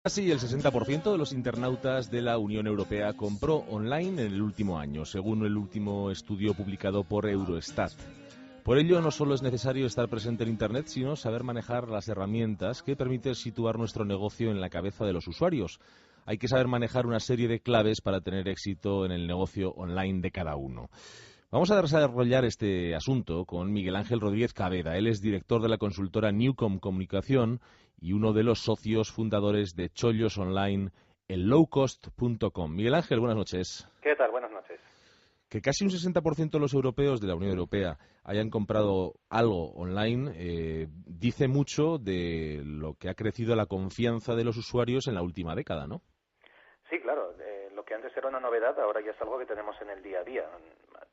Casi el 60% de los internautas de la Unión Europea compró online en el último año, según el último estudio publicado por Eurostat. Por ello, no solo es necesario estar presente en Internet, sino saber manejar las herramientas que permiten situar nuestro negocio en la cabeza de los usuarios. Hay que saber manejar una serie de claves para tener éxito en el negocio online de cada uno. Vamos a desarrollar este asunto con Miguel Ángel Rodríguez Caveda. Él es director de la consultora Newcom Comunicación y uno de los socios fundadores de Chollos Online, el lowcost.com. Miguel Ángel, buenas noches. ¿Qué tal? Buenas noches. Que casi un 60% de los europeos de la Unión Europea hayan comprado algo online dice mucho de lo que ha crecido la confianza de los usuarios en la última década, ¿no? Sí, claro. Lo que antes era una novedad, ahora ya es algo que tenemos en el día a día.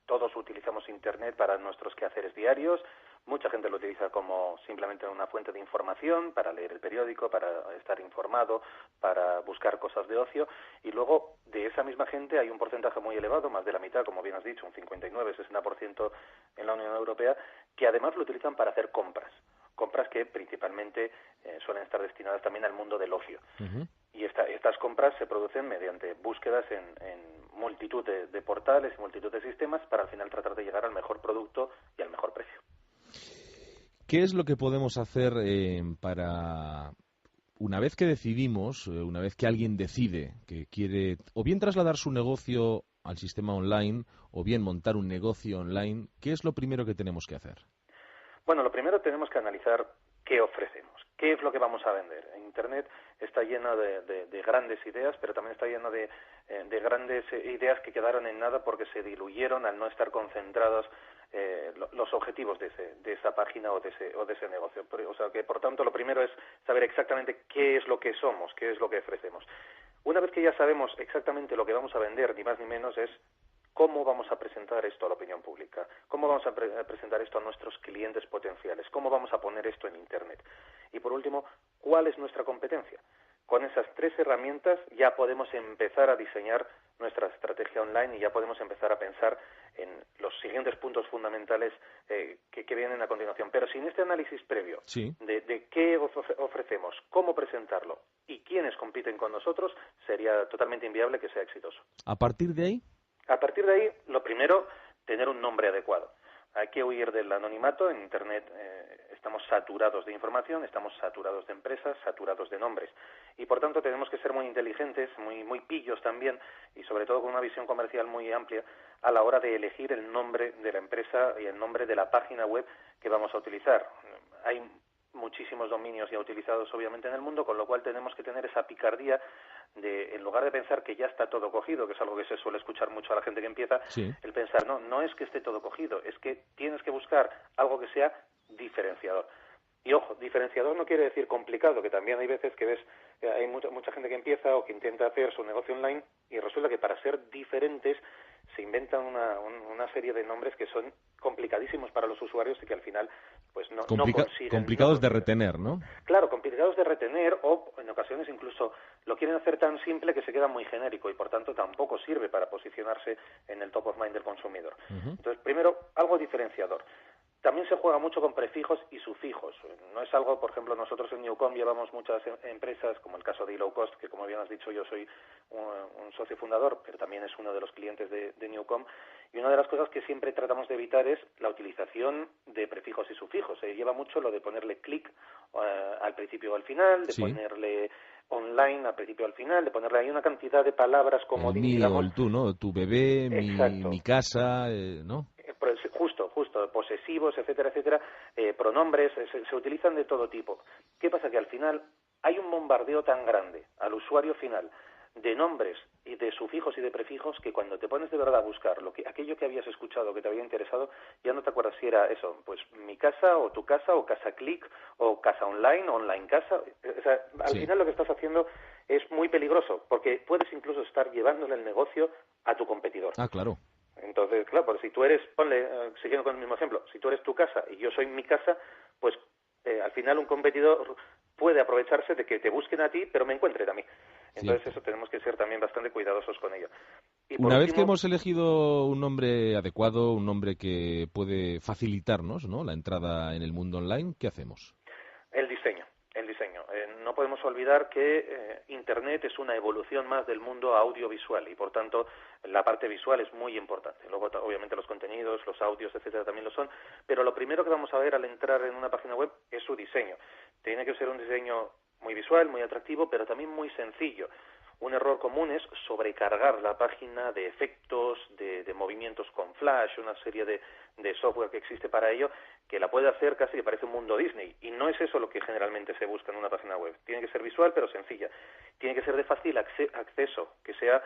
Todos utilizamos Internet para nuestros quehaceres diarios. Mucha gente lo utiliza como simplemente una fuente de información, para leer el periódico, para estar informado, para buscar cosas de ocio. Y luego, de esa misma gente hay un porcentaje muy elevado, más de la mitad, como bien has dicho, un 59-60% en la Unión Europea, que además lo utilizan para hacer compras. Compras que principalmente suelen estar destinadas también al mundo del ocio. Uh-huh. Y estas compras se producen mediante búsquedas en multitud de portales y multitud de sistemas para al final tratar de llegar al mejor producto y al mejor precio. ¿Qué es lo que podemos hacer para, una vez que decidimos, una vez que alguien decide que quiere o bien trasladar su negocio al sistema online o bien montar un negocio online, qué es lo primero que tenemos que hacer? Bueno, lo primero tenemos que analizar qué ofrecemos, qué es lo que vamos a vender. Internet está lleno de grandes ideas, pero también está lleno de grandes ideas que quedaron en nada porque se diluyeron al no estar concentrados los objetivos de esa página o de ese negocio. O sea que, por tanto, lo primero es saber exactamente qué es lo que somos, qué es lo que ofrecemos. Una vez que ya sabemos exactamente lo que vamos a vender, ni más ni menos, es ¿cómo vamos a presentar esto a la opinión pública? ¿Cómo vamos a presentar esto a nuestros clientes potenciales? ¿Cómo vamos a poner esto en Internet? Y por último, ¿cuál es nuestra competencia? Con esas tres herramientas ya podemos empezar a diseñar nuestra estrategia online y ya podemos empezar a pensar en los siguientes puntos fundamentales que vienen a continuación. Pero sin este análisis previo de qué ofrecemos, cómo presentarlo y quiénes compiten con nosotros, sería totalmente inviable que sea exitoso. ¿A partir de ahí? A partir de ahí, lo primero, tener un nombre adecuado. Hay que huir del anonimato. En Internet estamos saturados de información, estamos saturados de empresas, saturados de nombres. Y por tanto tenemos que ser muy inteligentes, muy pillos también, y sobre todo con una visión comercial muy amplia a la hora de elegir el nombre de la empresa y el nombre de la página web que vamos a utilizar. Hay muchísimos dominios ya utilizados obviamente en el mundo, con lo cual tenemos que tener esa picardía de, en lugar de pensar que ya está todo cogido, que es algo que se suele escuchar mucho a la gente que empieza, el pensar, no es que esté todo cogido, es que tienes que buscar algo que sea diferenciador. Y ojo, diferenciador no quiere decir complicado, que también hay veces que ves, hay mucha gente que empieza o que intenta hacer su negocio online y resulta que para ser diferentes se inventan una serie de nombres que son complicadísimos para los usuarios y que al final pues no consiguen. Complicados de retener, ¿no? Claro, complicados de retener, o en ocasiones incluso lo quieren hacer tan simple que se queda muy genérico y por tanto tampoco sirve para posicionarse en el top of mind del consumidor. Uh-huh. Entonces, primero, algo diferenciador. También se juega mucho con prefijos y sufijos. No es algo, por ejemplo, nosotros en Newcom llevamos muchas empresas, como el caso de Low Cost, que como bien has dicho yo soy un socio fundador, pero también es uno de los clientes de Newcom, y una de las cosas que siempre tratamos de evitar es la utilización de prefijos y sufijos. Se lleva mucho lo de ponerle click al principio o al final, de ponerle online al principio o al final, de ponerle ahí una cantidad de palabras como el mío, el tú, ¿no? Tu bebé, mi casa, ¿no? Justo, posesivos, etcétera, pronombres, se utilizan de todo tipo. ¿Qué pasa? Que al final hay un bombardeo tan grande al usuario final de nombres y de sufijos y de prefijos que cuando te pones de verdad a buscar aquello que habías escuchado, que te había interesado, ya no te acuerdas si era eso, pues mi casa o tu casa o casa click o casa online, online casa. O sea, al final lo que estás haciendo es muy peligroso porque puedes incluso estar llevándole el negocio a tu competidor. Ah, claro. Entonces, claro, pues si tú eres, siguiendo con el mismo ejemplo, si tú eres tu casa y yo soy mi casa, pues al final un competidor puede aprovecharse de que te busquen a ti, pero me encuentren a mí. Entonces eso tenemos que ser también bastante cuidadosos con ello. Y Una vez que hemos elegido un nombre adecuado, un nombre que puede facilitarnos, ¿no?, la entrada en el mundo online, ¿qué hacemos? El diseño. El diseño. No podemos olvidar que Internet es una evolución más del mundo audiovisual y, por tanto, la parte visual es muy importante. Luego, obviamente, los contenidos, los audios, etcétera, también lo son, pero lo primero que vamos a ver al entrar en una página web es su diseño. Tiene que ser un diseño muy visual, muy atractivo, pero también muy sencillo. Un error común es sobrecargar la página de efectos, de movimientos con flash, una serie de software que existe para ello, que la puede hacer casi que parece un mundo Disney. Y no es eso lo que generalmente se busca en una página web. Tiene que ser visual, pero sencilla. Tiene que ser de fácil acceso, que sea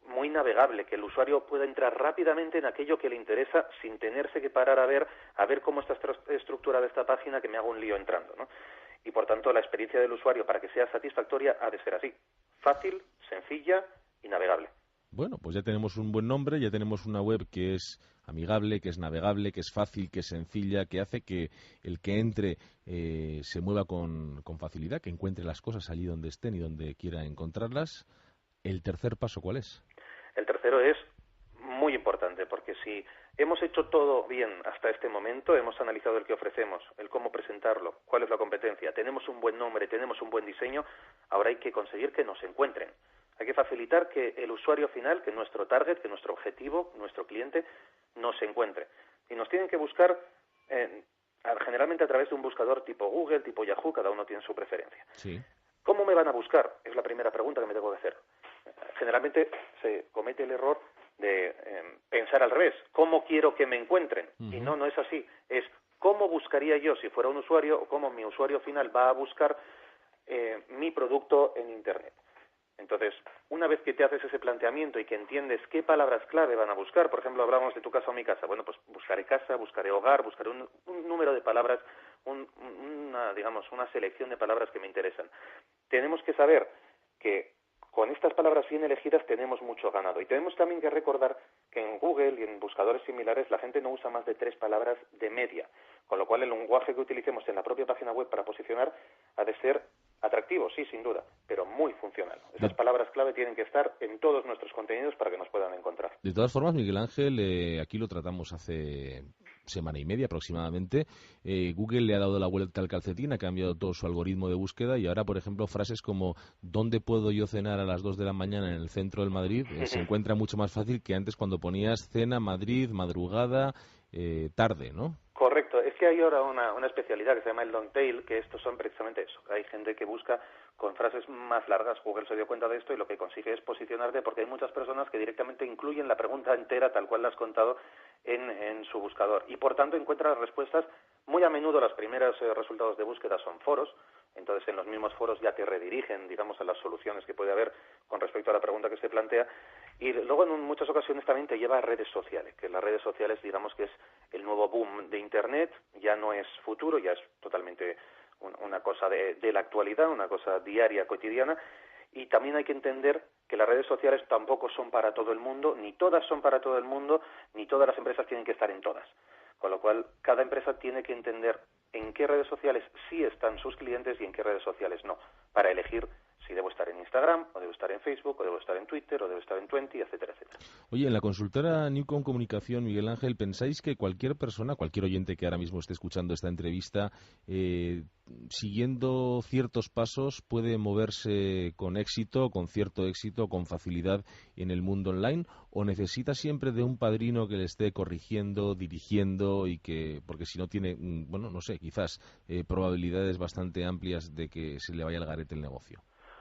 muy navegable, que el usuario pueda entrar rápidamente en aquello que le interesa sin tenerse que parar a ver cómo está estructurada esta página, que me hago un lío entrando, ¿no? Y, por tanto, la experiencia del usuario, para que sea satisfactoria, ha de ser así. Fácil, sencilla y navegable. Bueno, pues ya tenemos un buen nombre, ya tenemos una web que es amigable, que es navegable, que es fácil, que es sencilla, que hace que el que entre se mueva con facilidad, que encuentre las cosas allí donde estén y donde quiera encontrarlas. ¿El tercer paso cuál es? El tercero es muy importante, porque si hemos hecho todo bien hasta este momento, hemos analizado el que ofrecemos, el cómo presentarlo, cuál es la competencia, tenemos un buen nombre, tenemos un buen diseño, ahora hay que conseguir que nos encuentren. Hay que facilitar que el usuario final, que nuestro target, que nuestro objetivo, nuestro cliente, nos encuentre. Y nos tienen que buscar generalmente a través de un buscador tipo Google, tipo Yahoo, cada uno tiene su preferencia. Sí. ¿Cómo me van a buscar? Es la primera pregunta que me tengo que hacer. Generalmente se comete el error de pensar al revés. ¿Cómo quiero que me encuentren? Uh-huh. Y no es así. Es cómo buscaría yo si fuera un usuario, o cómo mi usuario final va a buscar mi producto en Internet. Entonces, una vez que te haces ese planteamiento y que entiendes qué palabras clave van a buscar, por ejemplo, hablamos de tu casa o mi casa, bueno, pues buscaré casa, buscaré hogar, buscaré un número de palabras, una selección de palabras que me interesan. Tenemos que saber que con estas palabras bien elegidas tenemos mucho ganado. Y tenemos también que recordar que en Google y en buscadores similares la gente no usa más de 3 palabras de media, con lo cual el lenguaje que utilicemos en la propia página web para posicionar ha de ser atractivo, sí, sin duda, pero muy funcional. Esas palabras clave tienen que estar en todos nuestros contenidos para que nos puedan encontrar. De todas formas, Miguel Ángel, aquí lo tratamos hace semana y media aproximadamente. Google le ha dado la vuelta al calcetín, ha cambiado todo su algoritmo de búsqueda y ahora, por ejemplo, frases como ¿dónde puedo yo cenar a las 2 de la mañana en el centro del Madrid? Se encuentra mucho más fácil que antes cuando ponías cena, Madrid, madrugada, tarde, ¿no? Correcto. Es que hay ahora una especialidad que se llama el long tail, que estos son precisamente eso. Hay gente que busca con frases más largas. Google se dio cuenta de esto y lo que consigue es posicionarte, porque hay muchas personas que directamente incluyen la pregunta entera tal cual la has contado en su buscador. Y por tanto encuentran las respuestas. Muy a menudo los primeros resultados de búsqueda son foros. Entonces en los mismos foros ya te redirigen, digamos, a las soluciones que puede haber con respecto a la pregunta que se plantea. Y luego en muchas ocasiones también te lleva a redes sociales, que las redes sociales, digamos, que es el nuevo boom de Internet, ya no es futuro, ya es totalmente una cosa de la actualidad, una cosa diaria, cotidiana. Y también hay que entender que las redes sociales tampoco son para todo el mundo, ni todas son para todo el mundo, ni todas las empresas tienen que estar en todas. Con lo cual, cada empresa tiene que entender en qué redes sociales sí están sus clientes y en qué redes sociales no, para elegir si debo estar en Instagram, o debo estar en Facebook, o debo estar en Twitter, o debo estar en Twenty, etcétera, etcétera. Oye, en la consultora Newcom Comunicación, Miguel Ángel, ¿pensáis que cualquier persona, cualquier oyente que ahora mismo esté escuchando esta entrevista, siguiendo ciertos pasos, puede moverse con éxito, con cierto éxito, con facilidad en el mundo online? ¿O necesita siempre de un padrino que le esté corrigiendo, dirigiendo y que, porque si no tiene, bueno, no sé, quizás probabilidades bastante amplias de que se le vaya al garete el negocio?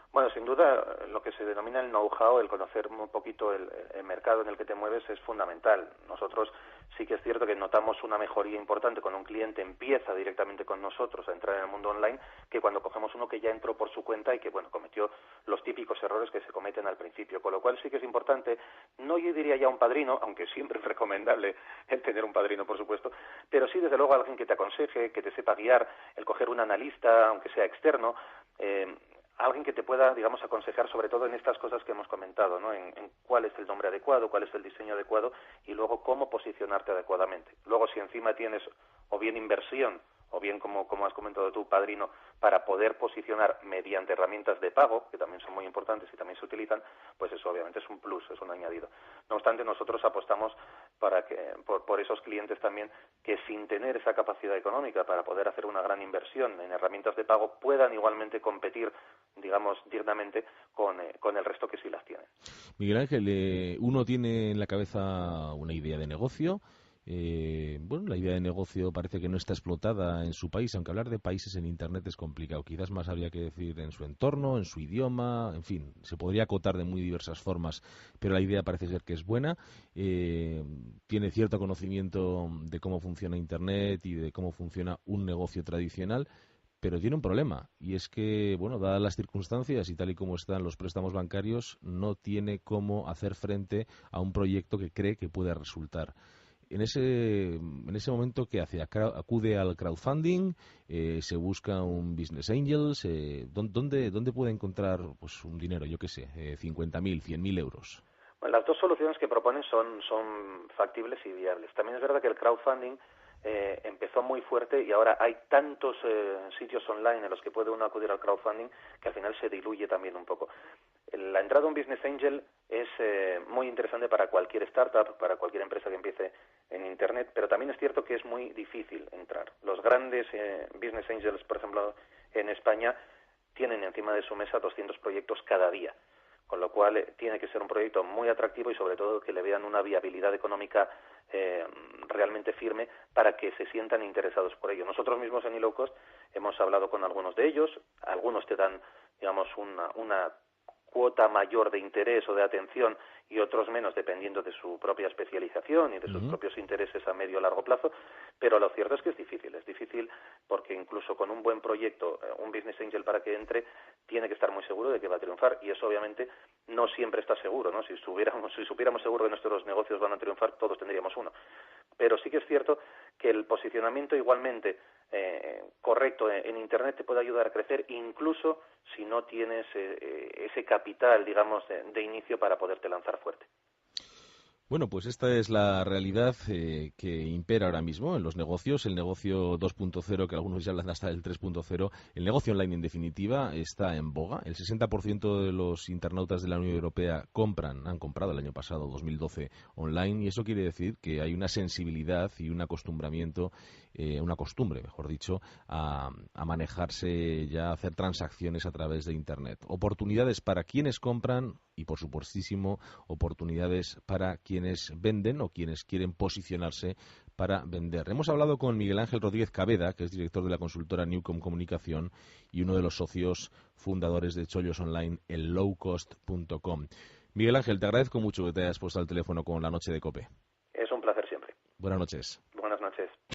Bueno, sin duda, lo que se denomina el know-how, el conocer un poquito el mercado en el que te mueves es fundamental. Nosotros sí que es cierto que notamos una mejoría importante cuando un cliente empieza directamente con nosotros a entrar en el mundo online, que cuando cogemos uno que ya entró por su cuenta y que, bueno, cometió los típicos errores que se cometen al principio. Con lo cual sí que es importante, no yo diría ya un padrino, aunque siempre es recomendable el tener un padrino, por supuesto, pero sí, desde luego, alguien que te aconseje, que te sepa guiar, el coger un analista, aunque sea externo, alguien que te pueda, digamos, aconsejar sobre todo en estas cosas que hemos comentado, ¿no? En cuál es el nombre adecuado, cuál es el diseño adecuado y luego cómo posicionarte adecuadamente. Luego, si encima tienes o bien inversión o bien como has comentado tú, Padrino, para poder posicionar mediante herramientas de pago, que también son muy importantes y también se utilizan, pues eso obviamente es un plus, es un añadido. No obstante, nosotros apostamos por esos clientes también que sin tener esa capacidad económica para poder hacer una gran inversión en herramientas de pago puedan igualmente competir, digamos, dignamente con el resto que sí las tienen. Miguel Ángel, uno tiene en la cabeza una idea de negocio. Bueno, la idea de negocio parece que no está explotada en su país, aunque hablar de países en Internet es complicado. Quizás más habría que decir en su entorno, en su idioma, en fin, se podría acotar de muy diversas formas, pero la idea parece ser que es buena. Tiene cierto conocimiento de cómo funciona Internet y de cómo funciona un negocio tradicional, pero tiene un problema, y es que, bueno, dadas las circunstancias y tal y como están los préstamos bancarios, no tiene cómo hacer frente a un proyecto que cree que puede resultar. En ese momento, ¿qué hace? Acude al crowdfunding, se busca un business angels, ¿dónde puede encontrar pues un dinero, yo qué sé, 50.000, 100.000 euros? Bueno, las dos soluciones que proponen son factibles y viables. También es verdad que el crowdfunding empezó muy fuerte y ahora hay tantos sitios online en los que puede uno acudir al crowdfunding que al final se diluye también un poco. La entrada a un business angel es muy interesante para cualquier startup, para cualquier empresa que empiece en Internet, pero también es cierto que es muy difícil entrar. Los grandes business angels, por ejemplo, en España, tienen encima de su mesa 200 proyectos cada día, con lo cual tiene que ser un proyecto muy atractivo y sobre todo que le vean una viabilidad económica realmente firme para que se sientan interesados por ello. Nosotros mismos en eLowcost hemos hablado con algunos de ellos, algunos te dan, digamos, una cuota mayor de interés o de atención y otros menos dependiendo de su propia especialización y de sus propios intereses a medio o largo plazo, pero lo cierto es que es difícil porque incluso con un buen proyecto, un business angel para que entre, tiene que estar muy seguro de que va a triunfar y eso obviamente no siempre está seguro, ¿no? Si supiéramos seguro que nuestros negocios van a triunfar, todos tendríamos uno. Pero sí que es cierto que el posicionamiento igualmente correcto en Internet te puede ayudar a crecer incluso si no tienes ese capital, digamos, de inicio para poderte lanzar fuerte. Bueno, pues esta es la realidad que impera ahora mismo en los negocios. El negocio 2.0, que algunos ya hablan hasta del 3.0, el negocio online en definitiva está en boga. El 60% de los internautas de la Unión Europea han comprado el año pasado, 2012, online, y eso quiere decir que hay una sensibilidad y un acostumbramiento, una costumbre, mejor dicho, a manejarse ya, a hacer transacciones a través de Internet. Oportunidades para quienes compran y, por supuestísimo, oportunidades para quienes venden o quienes quieren posicionarse para vender. Hemos hablado con Miguel Ángel Rodríguez Cabeda, que es director de la consultora Newcom Comunicación y uno de los socios fundadores de Chollos Online, el lowcost.com. Miguel Ángel, te agradezco mucho que te hayas puesto al teléfono con La Noche de COPE. Es un placer siempre. Buenas noches. Buenas noches.